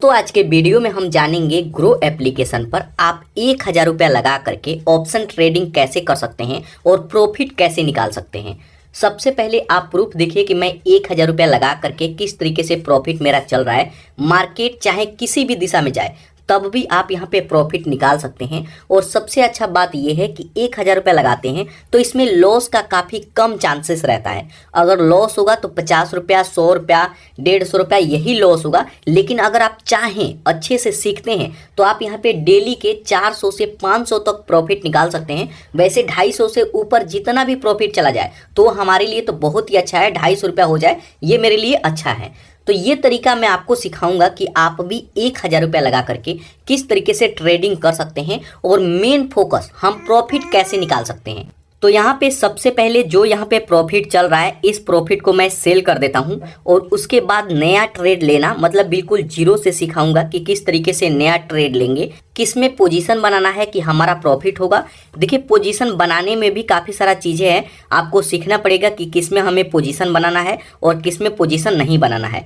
तो आज के वीडियो में हम जानेंगे ग्रो एप्लीकेशन पर आप 1,000 रुपया लगा करके ऑप्शन ट्रेडिंग कैसे कर सकते हैं और प्रॉफिट कैसे निकाल सकते हैं। सबसे पहले आप प्रूफ देखिए कि मैं 1,000 रुपया लगा करके किस तरीके से प्रॉफिट मेरा चल रहा है। मार्केट चाहे किसी भी दिशा में जाए तब भी आप यहाँ पे प्रॉफिट निकाल सकते हैं। और सबसे अच्छा बात यह है कि 1,000 रुपया लगाते हैं तो इसमें लॉस का काफ़ी कम चांसेस रहता है। अगर लॉस होगा तो 50 रुपया, 100 रुपया, 150 रुपया यही लॉस होगा। लेकिन अगर आप चाहें, अच्छे से सीखते हैं तो आप यहाँ पे डेली के 400 से 500 तक प्रॉफिट निकाल सकते हैं। वैसे 250 से ऊपर जितना भी प्रॉफिट चला जाए तो हमारे लिए तो बहुत ही अच्छा है। 250 रुपया हो जाए ये मेरे लिए अच्छा है। तो ये तरीका मैं आपको सिखाऊंगा कि आप भी 1,000 रुपया लगा करके किस तरीके से ट्रेडिंग कर सकते हैं और मेन फोकस हम प्रॉफिट कैसे निकाल सकते हैं। तो यहाँ पे सबसे पहले जो यहाँ पे प्रॉफिट चल रहा है इस प्रॉफिट को मैं सेल कर देता हूँ और उसके बाद नया ट्रेड लेना, मतलब बिल्कुल जीरो से सिखाऊंगा कि किस तरीके से नया ट्रेड लेंगे, किस में पोजीशन बनाना है कि हमारा प्रॉफिट होगा। देखिए पोजीशन बनाने में भी काफ़ी सारा चीज़ें हैं, आपको सीखना पड़ेगा कि किस में हमें पोजीशन बनाना है और किस में पोजीशन नहीं बनाना है।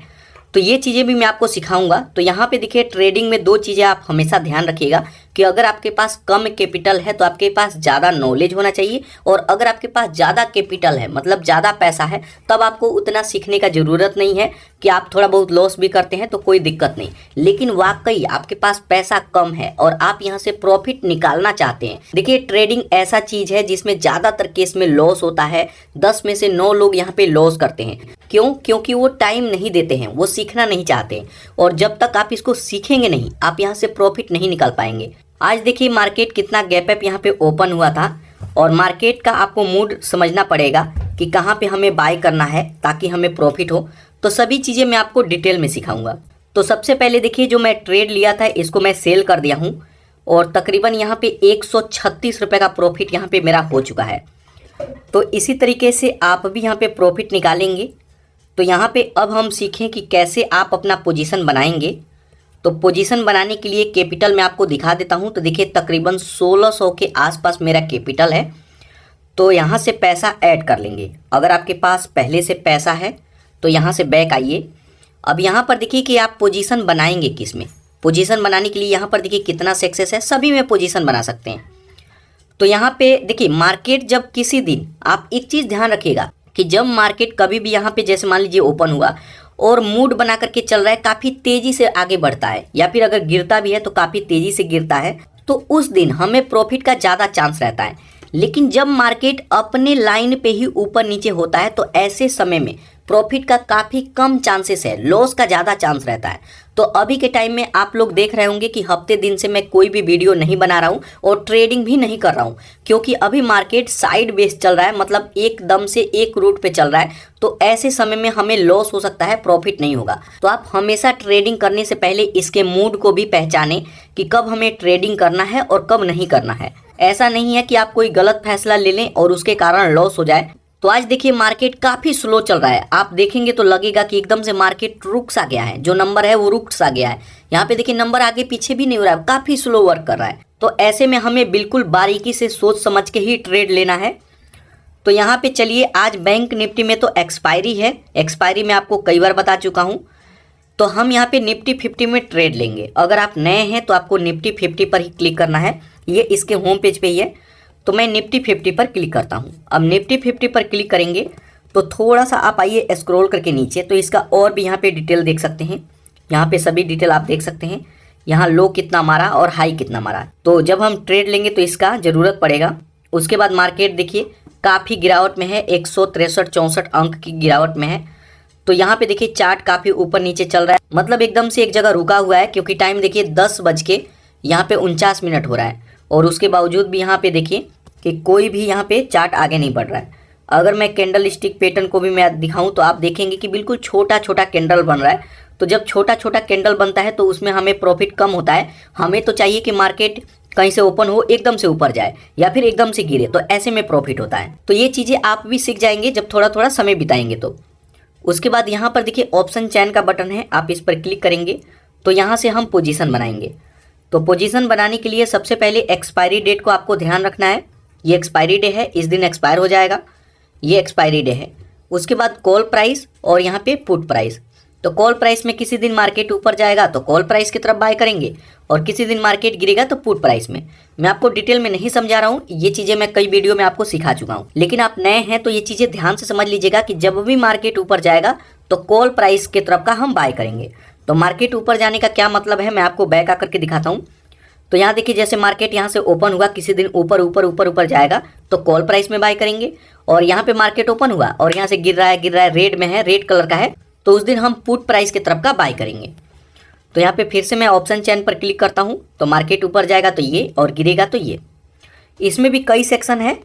तो ये चीज़ें भी मैं आपको सिखाऊंगा। तो यहाँ पे देखिए ट्रेडिंग में दो चीज़ें आप हमेशा ध्यान रखिएगा कि अगर आपके पास कम कैपिटल है तो आपके पास ज़्यादा नॉलेज होना चाहिए, और अगर आपके पास ज़्यादा कैपिटल है मतलब ज़्यादा पैसा है तब आपको उतना सीखने का ज़रूरत नहीं है कि आप थोड़ा बहुत लॉस भी करते हैं तो कोई दिक्कत नहीं। लेकिन वाकई आपके पास पैसा कम है और आप यहाँ से प्रॉफिट निकालना चाहते हैं। देखिए ट्रेडिंग ऐसा चीज़ है जिसमें ज़्यादातर केस में लॉस होता है। 10 में से 9 लोग यहाँ पे लॉस करते हैं। क्यों? क्योंकि वो टाइम नहीं देते हैं, वो सीखना नहीं चाहते, और जब तक आप इसको सीखेंगे नहीं आप यहाँ से प्रॉफिट नहीं निकाल पाएंगे। आज देखिए मार्केट कितना गैप अप यहाँ पे ओपन हुआ था, और मार्केट का आपको मूड समझना पड़ेगा कि कहाँ पे हमें बाय करना है ताकि हमें प्रॉफिट हो। तो सभी चीज़ें मैं आपको डिटेल में सिखाऊंगा। तो सबसे पहले देखिए जो मैं ट्रेड लिया था इसको मैं सेल कर दिया हूँ, और तकरीबन यहाँ पे 136 रुपये का प्रॉफिट यहाँ पे मेरा हो चुका है। तो इसी तरीके से आप भी यहाँ पे प्रॉफिट निकालेंगे। तो यहाँ पे अब हम सीखें कि कैसे आप अपना पोजीशन बनाएंगे। तो पोजीशन बनाने के लिए कैपिटल मैं आपको दिखा देता हूँ। तो देखिए तकरीबन 1600 के आसपास मेरा कैपिटल है। तो यहाँ से पैसा ऐड कर लेंगे। अगर आपके पास पहले से पैसा है तो यहाँ से बैक आइए। अब यहाँ पर देखिए कि आप पोजीशन बनाएंगे किस में। पोजीशन बनाने के लिए यहाँ पर देखिए कितना सक्सेस है, सभी में पोजीशन बना सकते हैं। तो यहाँ पे देखिए मार्केट जब किसी दिन, आप एक चीज़ ध्यान रखिएगा कि जब मार्केट कभी भी यहाँ पे जैसे मान लीजिए ओपन हुआ और मूड बना करके चल रहा है, काफ़ी तेज़ी से आगे बढ़ता है, या फिर अगर गिरता भी है तो काफ़ी तेज़ी से गिरता है, तो उस दिन हमें प्रॉफिट का ज़्यादा चांस रहता है। लेकिन जब मार्केट अपने लाइन पे ही ऊपर नीचे होता है तो ऐसे समय में प्रॉफिट का काफ़ी कम चांसेस है, लॉस का ज़्यादा चांस रहता है। तो अभी के टाइम में आप लोग देख रहे होंगे कि हफ्ते दिन से मैं कोई भी वीडियो नहीं बना रहा हूँ और ट्रेडिंग भी नहीं कर रहा हूँ, क्योंकि अभी मार्केट साइड बेस चल रहा है, मतलब एकदम से एक रूट पे चल रहा है। तो ऐसे समय में हमें लॉस हो सकता है, प्रॉफिट नहीं होगा। तो आप हमेशा ट्रेडिंग करने से पहले इसके मूड को भी पहचानें कि कब हमें ट्रेडिंग करना है और कब नहीं करना है। ऐसा नहीं है कि आप कोई गलत फैसला ले लें और उसके कारण लॉस हो जाए। तो आज देखिए मार्केट काफ़ी स्लो चल रहा है। आप देखेंगे तो लगेगा कि एकदम से मार्केट रुक सा गया है, जो नंबर है वो रुक सा गया है। यहाँ पे देखिए नंबर आगे पीछे भी नहीं हो रहा है, काफ़ी स्लो वर्क कर रहा है। तो ऐसे में हमें बिल्कुल बारीकी से सोच समझ के ही ट्रेड लेना है। तो यहाँ पे चलिए, आज बैंक निफ्टी में तो एक्सपायरी है, एक्सपायरी मैं आपको कई बार बता चुका हूँ। तो हम यहाँ पे निफ्टी 50 में ट्रेड लेंगे। अगर आप नए हैं तो आपको निफ्टी 50 पर ही क्लिक करना है, ये इसके होम पेज पे ही है। तो मैं निफ्टी 50 पर क्लिक करता हूँ। अब निफ्टी 50 पर क्लिक करेंगे तो थोड़ा सा आप आइए स्क्रॉल करके नीचे, तो इसका और भी यहाँ पे डिटेल देख सकते हैं। यहाँ पे सभी डिटेल आप देख सकते हैं, यहाँ लो कितना मारा और हाई कितना मारा। तो जब हम ट्रेड लेंगे तो इसका ज़रूरत पड़ेगा। उसके बाद मार्केट देखिए काफ़ी गिरावट में है, 163-64 अंक की गिरावट में है। तो यहाँ पे देखिए चार्ट काफ़ी ऊपर नीचे चल रहा है, मतलब एकदम से एक जगह रुका हुआ है, क्योंकि टाइम देखिए 10 बज के यहाँ पे 49 मिनट हो रहा है। और उसके बावजूद भी यहाँ पे देखिए कि कोई भी यहाँ पे चार्ट आगे नहीं बढ़ रहा है। अगर मैं कैंडल स्टिक पैटर्न को भी मैं दिखाऊं तो आप देखेंगे कि बिल्कुल छोटा छोटा कैंडल बन रहा है। तो जब छोटा छोटा कैंडल बनता है तो उसमें हमें प्रॉफिट कम होता है। हमें तो चाहिए कि मार्केट कहीं से ओपन हो, एकदम से ऊपर जाए या फिर एकदम से गिरे, तो ऐसे में प्रॉफिट होता है। तो ये चीज़ें आप भी सीख जाएंगे जब थोड़ा थोड़ा समय बिताएंगे। तो उसके बाद यहाँ पर देखिए ऑप्शन चैन का बटन है, आप इस पर क्लिक करेंगे तो यहाँ से हम पोजीशन बनाएंगे। तो पोजीशन बनाने के लिए सबसे पहले एक्सपायरी डेट को आपको ध्यान रखना है। ये एक्सपायरी डे है, इस दिन एक्सपायर हो जाएगा, ये एक्सपायरी डे है। उसके बाद कॉल प्राइस और यहाँ पे पुट प्राइस। तो कॉल प्राइस में किसी दिन मार्केट ऊपर जाएगा तो कॉल प्राइस की तरफ बाय करेंगे, और किसी दिन मार्केट गिरेगा तो पुट प्राइस में। मैं आपको डिटेल में नहीं समझा रहा हूँ, ये चीज़ें मैं कई वीडियो में आपको सिखा चुका हूँ, लेकिन आप नए हैं तो ये चीज़ें ध्यान से समझ लीजिएगा कि जब भी मार्केट ऊपर जाएगा तो कॉल प्राइस की तरफ का हम बाय करेंगे। तो मार्केट ऊपर जाने का क्या मतलब है, मैं आपको बैक आकर के दिखाता हूँ। तो यहाँ देखिए, जैसे मार्केट यहाँ से ओपन हुआ, किसी दिन ऊपर ऊपर ऊपर ऊपर जाएगा तो कॉल प्राइस में बाय करेंगे, और यहाँ पे मार्केट ओपन हुआ और यहाँ से गिर रहा है, रेड में है, रेड कलर का है, तो उस दिन हम पुट प्राइस की तरफ का बाय करेंगे। तो यहाँ पे फिर से मैं ऑप्शन चेन पर क्लिक करता हूँ, तो मार्केट ऊपर जाएगा तो ये, और गिरेगा तो ये। इसमें भी कई सेक्शन है,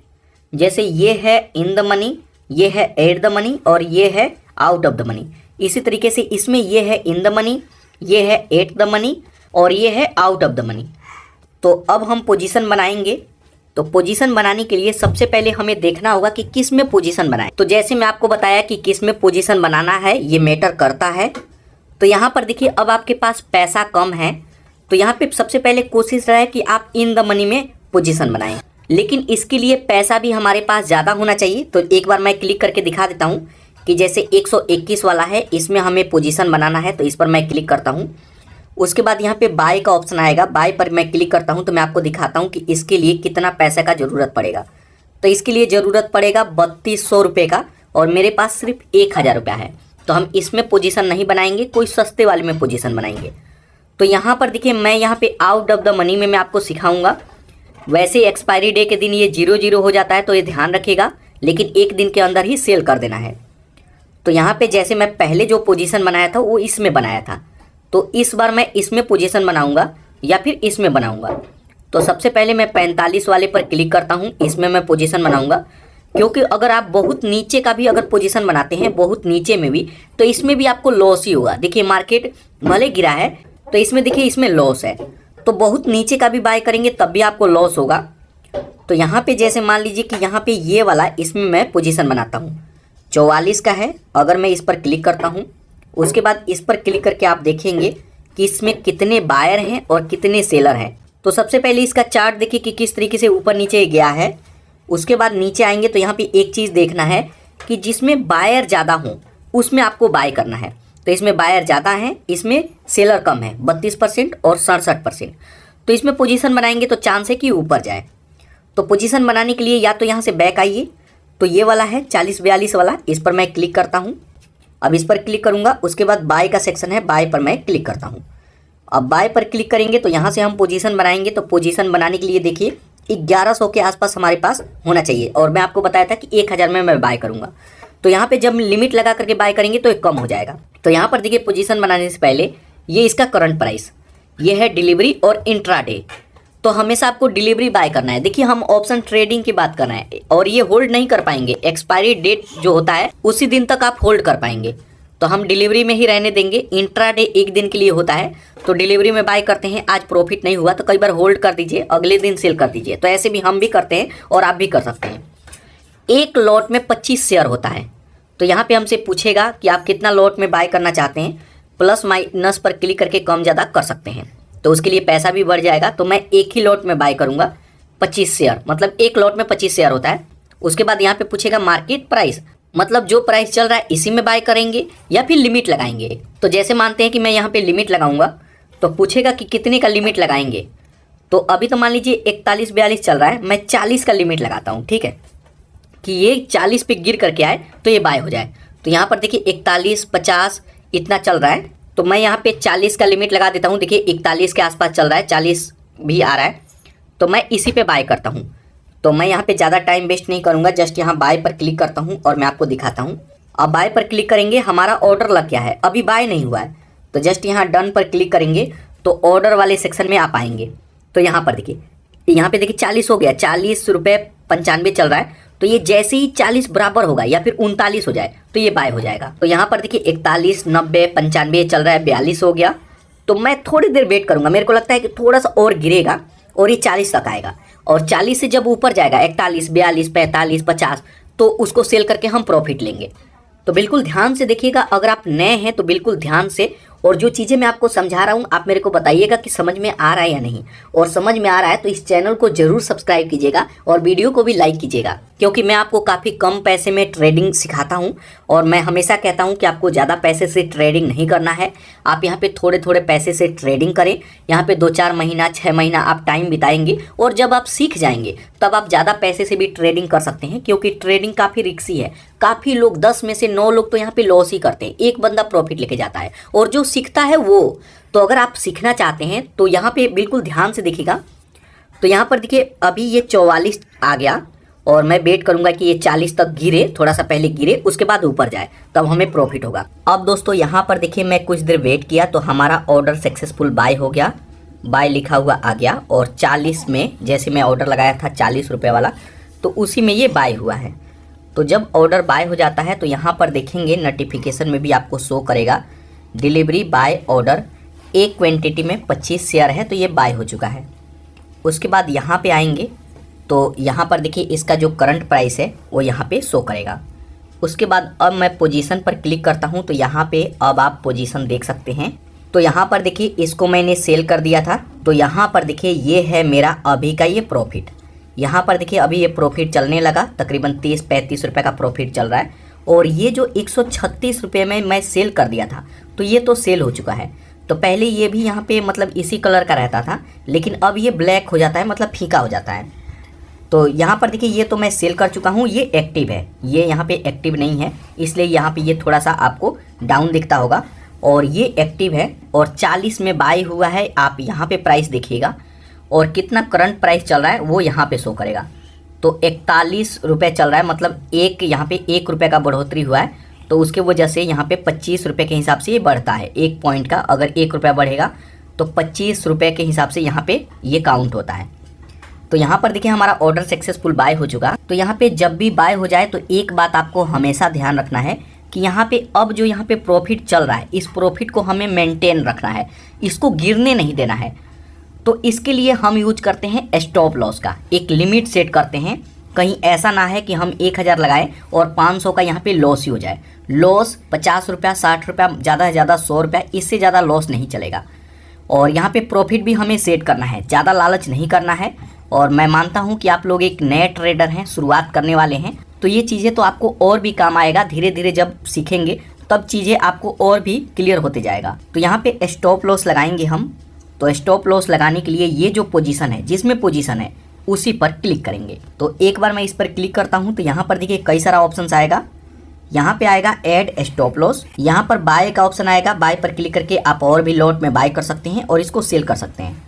जैसे ये है इन द मनी, ये है एट द मनी, और ये है आउट ऑफ द मनी। इसी तरीके से इसमें ये है इन द मनी, ये है एट द मनी, और ये है आउट ऑफ द मनी। तो अब हम पोजीशन बनाएंगे। तो पोजीशन बनाने के लिए सबसे पहले हमें देखना होगा कि किस में पोजीशन बनाएं। तो जैसे मैं आपको बताया कि किस में पोजीशन बनाना है, ये मैटर करता है। तो यहाँ पर देखिए, अब आपके पास पैसा कम है, तो यहाँ पे सबसे पहले कोशिश रहे कि आप इन द मनी में पोजीशन बनाएं, लेकिन इसके लिए पैसा भी हमारे पास ज़्यादा होना चाहिए। तो एक बार मैं क्लिक करके दिखा देता हूँ कि जैसे 121 वाला है, इसमें हमें पोजीशन बनाना है, तो इस पर मैं क्लिक करता हूँ। उसके बाद यहाँ पे बाय का ऑप्शन आएगा, बाय पर मैं क्लिक करता हूँ, तो मैं आपको दिखाता हूँ कि इसके लिए कितना पैसे का ज़रूरत पड़ेगा। तो इसके लिए ज़रूरत पड़ेगा 3200 रुपये का, और मेरे पास सिर्फ 1000 रुपया है। तो हम इसमें पोजीशन नहीं बनाएंगे, कोई सस्ते वाले में पोजीशन बनाएंगे। तो यहाँ पर देखिए, मैं यहाँ पे आउट ऑफ द मनी में मैं आपको सिखाऊंगा। वैसे एक्सपायरी डे के दिन ये 00 हो जाता है, तो ये ध्यान रखिएगा, लेकिन एक दिन के अंदर ही सेल कर देना है। तो यहाँ पे जैसे मैं पहले जो पोजीशन बनाया था वो इसमें बनाया था, तो इस बार मैं इसमें पोजीशन बनाऊंगा या फिर इसमें बनाऊंगा। तो सबसे पहले मैं 45 वाले पर क्लिक करता हूँ, इसमें मैं पोजीशन बनाऊंगा, क्योंकि अगर आप बहुत नीचे का भी अगर पोजीशन बनाते हैं, बहुत नीचे में भी, तो इसमें भी आपको लॉस ही होगा। देखिए मार्केट भले गिरा है, तो इसमें देखिए इसमें लॉस है, तो बहुत नीचे का भी बाय करेंगे तब भी आपको लॉस होगा। तो यहाँ पे जैसे मान लीजिए कि यहाँ पे ये वाला, इसमें मैं पोजीशन बनाता हूँ, 44 का है। अगर मैं इस पर क्लिक करता हूँ, उसके बाद इस पर क्लिक करके आप देखेंगे कि इसमें कितने बायर हैं और कितने सेलर हैं। तो सबसे पहले इसका चार्ट देखिए कि किस तरीके से ऊपर नीचे गया है। उसके बाद नीचे आएंगे तो यहाँ पे एक चीज़ देखना है कि जिसमें बायर ज़्यादा हों उसमें आपको बाय करना है। तो इसमें बायर ज़्यादा हैं, इसमें सेलर कम है, 32% और 67%। तो इसमें पोजीशन बनाएंगे तो चांस है कि ऊपर जाए। तो पोजीशन बनाने के लिए या तो यहाँ से बैक आइए, तो ये वाला है 40-42 वाला, इस पर मैं क्लिक करता हूँ। अब इस पर क्लिक करूंगा, उसके बाद बाय का सेक्शन है, बाय पर मैं क्लिक करता हूं। अब बाय पर क्लिक करेंगे तो यहाँ से हम पोजीशन बनाएंगे। तो पोजीशन बनाने के लिए देखिए 1100 के आसपास हमारे पास होना चाहिए, और मैं आपको बताया था कि 1000 में मैं बाय करूंगा। तो यहाँ पे जब लिमिट लगा करके बाय करेंगे तो एक कम हो जाएगा। तो यहाँ पर देखिए पोजीशन बनाने से पहले ये इसका करंट प्राइस, ये है डिलीवरी और इंट्राडे। तो हमेशा आपको डिलीवरी बाय करना है। देखिए हम ऑप्शन ट्रेडिंग की बात कर रहे हैं, और ये होल्ड नहीं कर पाएंगे। एक्सपायरी डेट जो होता है उसी दिन तक आप होल्ड कर पाएंगे, तो हम डिलीवरी में ही रहने देंगे। इंट्राडे एक दिन के लिए होता है, तो डिलीवरी में बाय करते हैं। आज प्रॉफिट नहीं हुआ तो कई बार होल्ड कर दीजिए, अगले दिन सेल कर दीजिए। तो ऐसे भी हम भी करते हैं और आप भी कर सकते हैं। एक लॉट में 25 शेयर होता है। तो यहाँ पे हमसे पूछेगा कि आप कितना लॉट में बाय करना चाहते हैं, प्लस माइनस पर क्लिक करके कम ज़्यादा कर सकते हैं। तो उसके लिए पैसा भी बढ़ जाएगा। तो मैं एक ही लॉट में बाय करूंगा 25 शेयर, मतलब एक लॉट में 25 शेयर होता है। उसके बाद यहाँ पे पूछेगा मार्केट प्राइस, मतलब जो प्राइस चल रहा है इसी में बाय करेंगे या फिर लिमिट लगाएंगे। तो जैसे मानते हैं कि मैं यहाँ पे लिमिट लगाऊंगा, तो पूछेगा कि कितने का लिमिट लगाएंगे। तो अभी तो मान लीजिए 41-42 चल रहा है, मैं 40 का लिमिट लगाता हूँ, ठीक है, कि ये 40 पे गिर करके आए तो ये बाय हो जाए। तो यहाँ पर देखिए 41-50 इतना चल रहा है, तो मैं यहाँ पे 40 का लिमिट लगा देता हूँ। देखिए 41 के आसपास चल रहा है, 40 भी आ रहा है, तो मैं इसी पे बाय करता हूँ। तो मैं यहाँ पे ज़्यादा टाइम वेस्ट नहीं करूँगा, जस्ट यहाँ बाय पर क्लिक करता हूँ और मैं आपको दिखाता हूँ। अब बाय पर क्लिक करेंगे, हमारा ऑर्डर लग गया है, अभी बाय नहीं हुआ है। तो जस्ट यहाँ डन पर क्लिक करेंगे तो ऑर्डर वाले सेक्शन में आप आएंगे। तो यहाँ पर देखिए, यहाँ पे देखिए 40 हो गया, 40 रुपये 95 चल रहा है। तो ये जैसे ही 40 बराबर होगा या फिर 39 हो जाए तो ये बाय हो जाएगा। तो यहाँ पर देखिए 41, 90, 95 चल रहा है, 42 हो गया। तो मैं थोड़ी देर वेट करूँगा, मेरे को लगता है कि थोड़ा सा और गिरेगा और ये 40 तक आएगा, और 40 से जब ऊपर जाएगा 41, 42, 45, 50, तो उसको सेल करके हम प्रॉफिट लेंगे। तो बिल्कुल ध्यान से देखिएगा, अगर आप नए हैं तो बिल्कुल ध्यान से और जो चीज़ें मैं आपको समझा रहा हूँ आप मेरे को बताइएगा कि समझ में आ रहा है या नहीं। और समझ में आ रहा है तो इस चैनल को जरूर सब्सक्राइब कीजिएगा और वीडियो को भी लाइक कीजिएगा, क्योंकि मैं आपको काफ़ी कम पैसे में ट्रेडिंग सिखाता हूँ। और मैं हमेशा कहता हूँ कि आपको ज़्यादा पैसे से ट्रेडिंग नहीं करना है, आप यहाँ पे थोड़े थोड़े पैसे से ट्रेडिंग करें। यहाँ पे 2-4 महीना 6 महीना आप टाइम बिताएंगे और जब आप सीख जाएंगे तब आप ज़्यादा पैसे से भी ट्रेडिंग कर सकते हैं, क्योंकि ट्रेडिंग काफ़ी रिस्की है। काफ़ी लोग 10 में से 9 लोग तो यहाँ पे लॉस ही करते हैं, एक बंदा प्रॉफिट लेके जाता है और जो सीखता है वो। तो अगर आप सीखना चाहते हैं तो यहाँ पे बिल्कुल ध्यान से देखिएगा। तो यहाँ पर देखिए अभी ये 44 आ गया और मैं वेट करूंगा कि ये 40 तक गिरे, थोड़ा सा पहले गिरे उसके बाद ऊपर जाए, तब हमें प्रॉफिट होगा। अब दोस्तों यहाँ पर देखिए मैं कुछ देर वेट किया तो हमारा ऑर्डर सक्सेसफुल बाय हो गया, बाय लिखा हुआ आ गया। और 40 में जैसे मैं ऑर्डर लगाया था 40 रुपये वाला, तो उसी में ये बाय हुआ है। तो जब ऑर्डर बाय हो जाता है तो यहाँ पर देखेंगे नोटिफिकेशन में भी आपको शो करेगा डिलीवरी बाय ऑर्डर, एक क्वांटिटी में 25 शेयर है तो ये बाय हो चुका है। उसके बाद यहाँ पे आएंगे तो यहाँ पर देखिए इसका जो करंट प्राइस है वो यहाँ पे शो करेगा। उसके बाद अब मैं पोजीशन पर क्लिक करता हूँ तो यहाँ पे अब आप पोजीशन देख सकते हैं। तो यहाँ पर देखिए इसको मैंने सेल कर दिया था, तो यहाँ पर देखिए ये है मेरा अभी का ये प्रॉफिट। यहाँ पर देखिए अभी ये प्रॉफिट चलने लगा, तकरीबन 30-35 रुपये का प्रॉफिट चल रहा है। और ये जो 136 रुपये में मैं सेल कर दिया था तो ये तो सेल हो चुका है। तो पहले ये भी यहाँ पे मतलब इसी कलर का रहता था, लेकिन अब ये ब्लैक हो जाता है, मतलब फीका हो जाता है। तो यहाँ पर देखिए ये तो मैं सेल कर चुका हूँ, ये एक्टिव है, ये यहाँ पे एक्टिव नहीं है, इसलिए यहाँ पे ये थोड़ा सा आपको डाउन दिखता होगा। और ये एक्टिव है और 40 में बाय हुआ है। आप यहाँ पे प्राइस देखिएगा और कितना करंट प्राइस चल रहा है वो यहाँ पे शो करेगा। तो 41 रुपये चल रहा है, मतलब एक यहाँ पे 1 रुपये का बढ़ोतरी हुआ है। तो उसके वजह से यहाँ पे 25 रुपये के हिसाब से ये बढ़ता है, 1 पॉइंट का अगर 1 रुपया बढ़ेगा तो 25 रुपये के हिसाब से यहाँ पे ये काउंट होता है। तो यहाँ पर देखिए हमारा ऑर्डर सक्सेसफुल बाय हो चुका। तो यहाँ पे जब भी बाय हो जाए तो एक बात आपको हमेशा ध्यान रखना है कि यहाँ पे अब जो यहाँ पे प्रॉफिट चल रहा है, इस प्रॉफिट को हमें मेंटेन रखना है, इसको गिरने नहीं देना है। तो इसके लिए हम यूज करते हैं स्टॉप लॉस का, एक लिमिट सेट करते हैं। कहीं ऐसा ना है कि हम 1000 लगाएं और 500 का यहाँ पे लॉस ही हो जाए। लॉस 50 रुपया 60 रुपया, ज़्यादा से ज़्यादा 100 रुपया, इससे ज़्यादा लॉस नहीं चलेगा। और यहाँ पे प्रॉफिट भी हमें सेट करना है, ज़्यादा लालच नहीं करना है। और मैं मानता हूँ कि आप लोग एक नए ट्रेडर हैं, शुरुआत करने वाले हैं, तो ये चीज़ें तो आपको और भी काम आएगा। धीरे धीरे जब सीखेंगे तब चीज़ें आपको और भी क्लियर होते जाएगा। तो यहाँ पे स्टॉप लॉस लगाएंगे हम। तो स्टॉप लॉस लगाने के लिए ये जो पोजीशन है, जिसमें पोजीशन है उसी पर क्लिक करेंगे। तो एक बार मैं इस पर क्लिक करता हूँ तो यहाँ पर देखिए कई सारा ऑप्शन आएगा। यहाँ पे आएगा ऐड स्टॉप लॉस, यहाँ पर बाय का ऑप्शन आएगा। बाय पर क्लिक करके आप और भी लॉट में बाय कर सकते हैं और इसको सेल कर सकते हैं।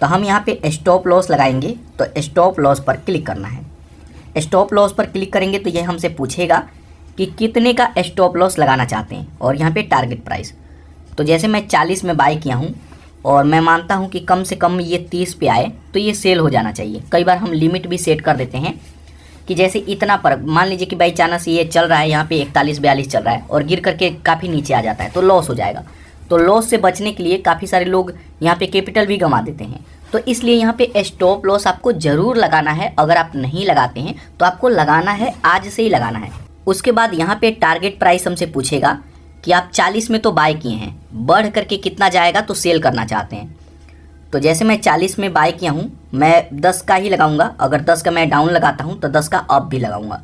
तो हम यहाँ पे स्टॉप लॉस लगाएंगे, तो स्टॉप लॉस पर क्लिक करना है। स्टॉप लॉस पर क्लिक करेंगे तो ये हमसे पूछेगा कि कितने का स्टॉप लॉस लगाना चाहते हैं और यहाँ पे टारगेट प्राइस। तो जैसे मैं 40 में बाय किया हूँ और मैं मानता हूँ कि कम से कम ये 30 पे आए तो ये सेल हो जाना चाहिए। कई बार हम लिमिट भी सेट कर देते हैं कि जैसे इतना पर, मान लीजिए कि बाई चांस ये चल रहा है यहाँ पे 41-42 चल रहा है और गिर करके काफ़ी नीचे आ जाता है तो लॉस हो जाएगा। तो लॉस से बचने के लिए काफ़ी सारे लोग यहाँ पे कैपिटल भी गंवा देते हैं। तो इसलिए यहाँ पे स्टॉप लॉस आपको ज़रूर लगाना है। अगर आप नहीं लगाते हैं तो आपको लगाना है, आज से ही लगाना है। उसके बाद यहाँ पे टारगेट प्राइस हमसे पूछेगा कि आप 40 में तो बाय किए हैं, बढ़ करके कितना जाएगा तो सेल करना चाहते हैं। तो जैसे मैं 40 में बाय किया हूँ, मैं 10 का ही लगाऊंगा। अगर 10 का मैं डाउन लगाता हूँ तो 10 का अप भी लगाऊंगा।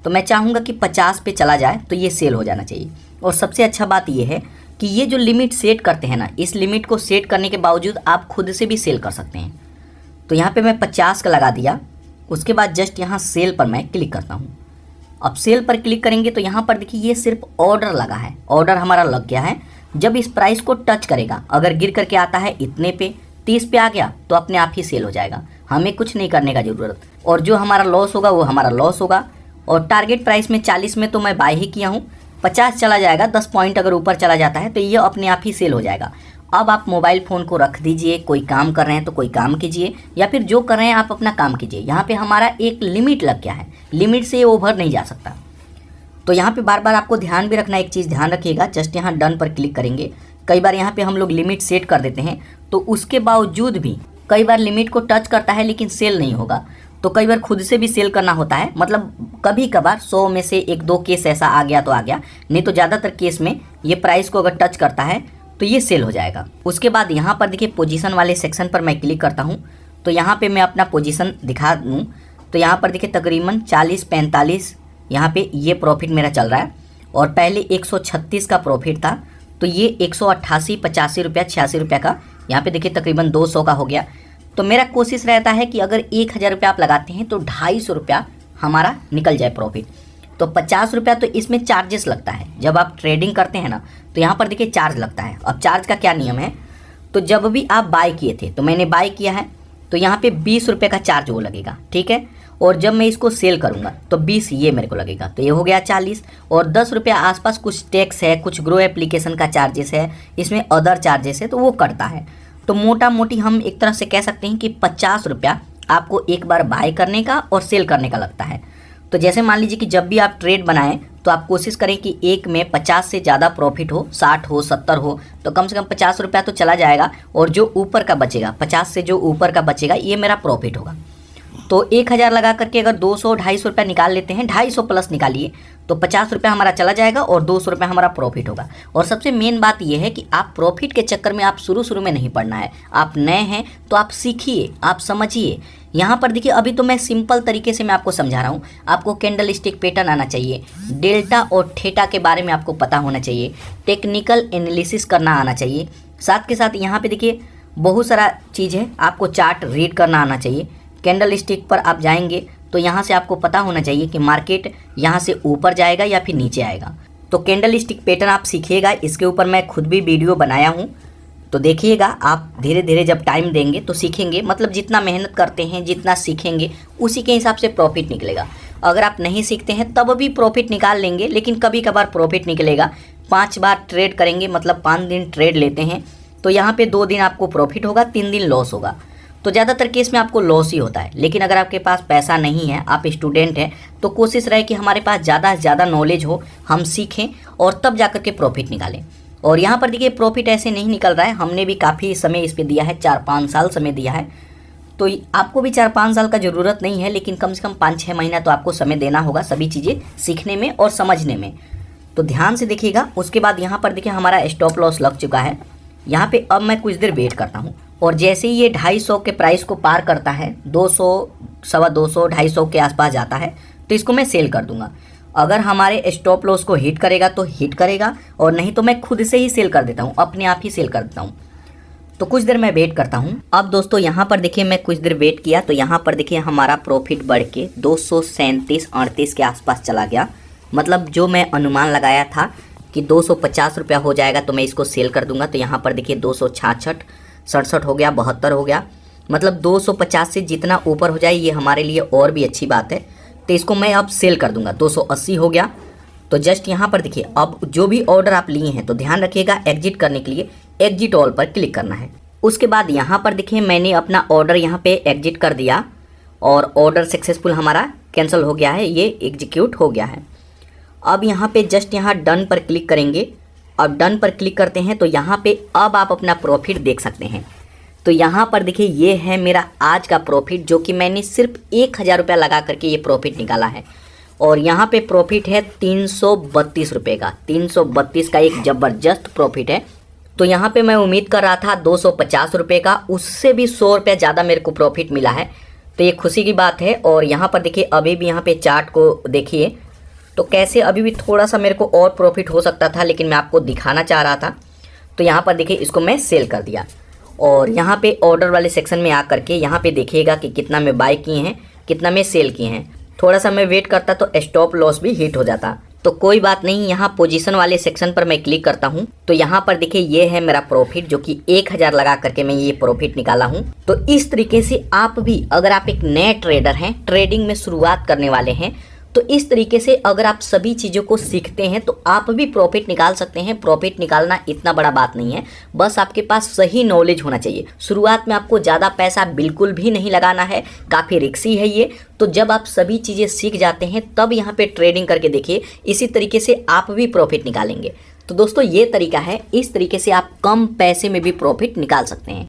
तो मैं चाहूँगा कि 50 पे चला जाए तो ये सेल हो जाना चाहिए। और सबसे अच्छा बात ये है कि ये जो लिमिट सेट करते हैं ना, इस लिमिट को सेट करने के बावजूद आप खुद से भी सेल कर सकते हैं। तो यहाँ पे मैं 50 का लगा दिया। उसके बाद जस्ट यहाँ सेल पर मैं क्लिक करता हूँ। अब सेल पर क्लिक करेंगे तो यहाँ पर देखिए ये सिर्फ ऑर्डर लगा है, ऑर्डर हमारा लग गया है। जब इस प्राइस को टच करेगा, अगर गिर करके आता है इतने पे, 30 पे आ गया तो अपने आप ही सेल हो जाएगा, हमें कुछ नहीं करने का ज़रूरत। और जो हमारा लॉस होगा वो हमारा लॉस होगा। और टारगेट प्राइस में 40 में तो मैं बाय ही किया हूँ, 50 चला जाएगा, 10 पॉइंट अगर ऊपर चला जाता है तो ये अपने आप ही सेल हो जाएगा। अब आप मोबाइल फ़ोन को रख दीजिए, कोई काम कर रहे हैं तो कोई काम कीजिए, या फिर जो कर रहे हैं आप अपना काम कीजिए। यहाँ पे हमारा एक लिमिट लग गया है, लिमिट से ये ओवर नहीं जा सकता। तो यहाँ पे बार बार आपको ध्यान भी रखना, एक चीज़ ध्यान रखिएगा, जस्ट यहाँ डन पर क्लिक करेंगे। कई बार यहाँ पे हम लोग लिमिट सेट कर देते हैं तो उसके बावजूद भी कई बार लिमिट को टच करता है लेकिन सेल नहीं होगा। तो कई बार खुद से भी सेल करना होता है, मतलब कभी कभार 100 में से 1-2 केस ऐसा आ गया तो आ गया, नहीं तो ज़्यादातर केस में ये प्राइस को अगर टच करता है तो ये सेल हो जाएगा। उसके बाद यहाँ पर देखिए पोजीशन वाले सेक्शन पर मैं क्लिक करता हूँ, तो यहाँ पे मैं अपना पोजीशन दिखा दूँ तो यहाँ पर देखिए तकरीबन 40-45 यहाँ पे ये प्रॉफिट मेरा चल रहा है। और पहले 136 का प्रॉफिट था, तो ये 188-85 रुपया 86 रुपया का यहाँ पे देखिए तकरीबन 200 का हो गया। तो मेरा कोशिश रहता है कि अगर 1000 रुपया आप लगाते हैं तो 250 रुपया हमारा निकल जाए प्रॉफिट। तो 50 रुपया तो इसमें चार्जेस लगता है, जब आप ट्रेडिंग करते हैं ना तो यहाँ पर देखिए चार्ज लगता है। अब चार्ज का क्या नियम है, तो जब भी आप बाय किए थे, तो मैंने बाय किया है तो यहाँ पे 20 रुपये का चार्ज वो लगेगा, ठीक है। और जब मैं इसको सेल करूँगा तो 20 ये मेरे को लगेगा, तो ये हो गया 40। और 10 रुपया आसपास कुछ टैक्स है, कुछ ग्रो एप्लीकेशन का चार्जेस है, इसमें अदर चार्जेस है, तो वो कटता है। तो मोटा मोटी हम एक तरह से कह सकते हैं कि 50 रुपया आपको एक बार बाय करने का और सेल करने का लगता है। तो जैसे मान लीजिए कि जब भी आप ट्रेड बनाएं तो आप कोशिश करें कि एक में 50 से ज़्यादा प्रॉफिट हो, 60 हो, 70 हो, तो कम से कम 50 रुपया तो चला जाएगा। और जो ऊपर का बचेगा, 50 से जो ऊपर का बचेगा, ये मेरा प्रॉफिट होगा। तो 1000 लगा करके अगर 200-250 रुपया निकाल लेते हैं, 250 प्लस निकालिए, तो 50 रुपया हमारा चला जाएगा और 200 रुपया हमारा प्रॉफिट होगा। और सबसे मेन बात यह है कि आप प्रॉफिट के चक्कर में आप शुरू में नहीं पड़ना है। आप नए हैं तो आप सीखिए, आप समझिए। यहाँ पर देखिए अभी तो मैं सिंपल तरीके से मैं आपको समझा रहा हूँ। आपको कैंडल स्टिक पैटर्न आना चाहिए, डेल्टा और थीटा के बारे में आपको पता होना चाहिए, टेक्निकल एनालिसिस करना आना चाहिए। साथ के साथ यहाँ पे देखिए बहुत सारा चीज़ है, आपको चार्ट रीड करना आना चाहिए। कैंडल स्टिक पर आप जाएंगे तो यहाँ से आपको पता होना चाहिए कि मार्केट यहाँ से ऊपर जाएगा या फिर नीचे आएगा। तो कैंडल स्टिक पैटर्न आप सीखिएगा, इसके ऊपर मैं खुद भी वीडियो बनाया हूँ, तो देखिएगा। आप धीरे धीरे जब टाइम देंगे तो सीखेंगे। मतलब जितना मेहनत करते हैं, जितना सीखेंगे, उसी के हिसाब से प्रॉफिट निकलेगा। अगर आप नहीं सीखते हैं तब भी प्रॉफिट निकाल लेंगे, लेकिन कभी कभार प्रॉफिट निकलेगा। 5 बार ट्रेड करेंगे, मतलब 5 दिन ट्रेड लेते हैं, तो यहाँ पे 2 दिन आपको प्रॉफिट होगा, 3 दिन लॉस होगा। तो ज़्यादातर केस में आपको लॉस ही होता है। लेकिन अगर आपके पास पैसा नहीं है, आप स्टूडेंट हैं, तो कोशिश रहे कि हमारे पास ज़्यादा से ज़्यादा नॉलेज हो, हम सीखें और तब जा कर के प्रॉफिट निकालें। और यहाँ पर देखिए प्रॉफिट ऐसे नहीं निकल रहा है, हमने भी काफ़ी समय इस पर दिया है, 4-5 साल समय दिया है। तो आपको भी 4-5 साल का ज़रूरत नहीं है, लेकिन कम से कम 5-6 महीना तो आपको समय देना होगा सभी चीज़ें सीखने में और समझने में। तो ध्यान से देखिएगा। उसके बाद यहाँ पर देखिए हमारा स्टॉप लॉस लग चुका है। यहाँ पे अब मैं कुछ देर वेट करता हूँ, और जैसे ही ये 250 के प्राइस को पार करता है, 200, 250, 250 के आसपास जाता है, तो इसको मैं सेल कर दूंगा। अगर हमारे स्टॉप लॉस को हिट करेगा तो हिट करेगा, और नहीं तो मैं खुद से ही सेल कर देता हूँ, अपने आप ही सेल कर देता हूँ। तो कुछ देर मैं वेट करता हूँ। अब दोस्तों यहाँ पर देखिए मैं कुछ देर वेट किया, तो यहाँ पर देखिए हमारा प्रॉफिट बढ़ के 237-38 के आसपास चला गया। मतलब जो मैं अनुमान लगाया था कि 250 रुपया हो जाएगा तो मैं इसको सेल कर दूंगा, तो यहाँ पर देखिए 266-67 हो गया, 72 हो गया। मतलब 250 से जितना ऊपर हो जाए ये हमारे लिए और भी अच्छी बात है। तो इसको मैं अब सेल कर दूंगा, 280 हो गया। तो जस्ट यहाँ पर देखिए अब जो भी ऑर्डर आप लिए हैं तो ध्यान रखिएगा, एग्जिट करने के लिए एग्जिट ऑल पर क्लिक करना है। उसके बाद यहाँ पर देखिए मैंने अपना ऑर्डर यहाँ पे एग्जिट कर दिया और ऑर्डर सक्सेसफुल हमारा कैंसिल हो गया है, ये एग्जीक्यूट हो गया है। अब यहाँ पे जस्ट यहाँ डन पर क्लिक करेंगे। अब डन पर क्लिक करते हैं तो यहाँ पे अब आप अपना प्रॉफिट देख सकते हैं। तो यहाँ पर देखिए ये है मेरा आज का प्रॉफिट, जो कि मैंने सिर्फ 1000 रुपया लगा करके ये प्रॉफिट निकाला है। और यहाँ पे प्रॉफिट है 332 रुपये का, 332 का एक ज़बरदस्त प्रॉफिट है। तो यहाँ पे मैं उम्मीद कर रहा था 250 रुपये का, उससे भी 100 रुपये ज़्यादा मेरे को प्रॉफिट मिला है, तो ये खुशी की बात है। और यहाँ पर देखिए अभी भी यहाँ पे चार्ट को देखिए तो कैसे अभी भी थोड़ा सा मेरे को और प्रॉफिट हो सकता था, लेकिन मैं आपको दिखाना चाह रहा था। तो यहाँ पर देखिए इसको मैं सेल कर दिया। और यहाँ पे ऑर्डर वाले सेक्शन में आकर के यहाँ पे देखिएगा कि कितना मैं बाय किए हैं, कितना मैं सेल किए हैं। थोड़ा सा मैं वेट करता तो स्टॉप लॉस भी हिट हो जाता, तो कोई बात नहीं। यहाँ पोजीशन वाले सेक्शन पर मैं क्लिक करता हूँ तो यहाँ पर देखिए ये है मेरा प्रॉफिट, जो कि 1000 लगा करके मैं ये प्रॉफिट निकाला हूँ। तो इस तरीके से आप भी, अगर आप एक नए ट्रेडर हैं, ट्रेडिंग में शुरुआत करने वाले हैं, तो इस तरीके से अगर आप सभी चीज़ों को सीखते हैं तो आप भी प्रॉफिट निकाल सकते हैं। प्रॉफिट निकालना इतना बड़ा बात नहीं है, बस आपके पास सही नॉलेज होना चाहिए। शुरुआत में आपको ज़्यादा पैसा बिल्कुल भी नहीं लगाना है, काफ़ी रिस्की है ये। तो जब आप सभी चीज़ें सीख जाते हैं तब यहाँ पे ट्रेडिंग करके देखिए, इसी तरीके से आप भी प्रॉफिट निकालेंगे। तो दोस्तों ये तरीका है, इस तरीके से आप कम पैसे में भी प्रॉफिट निकाल सकते हैं।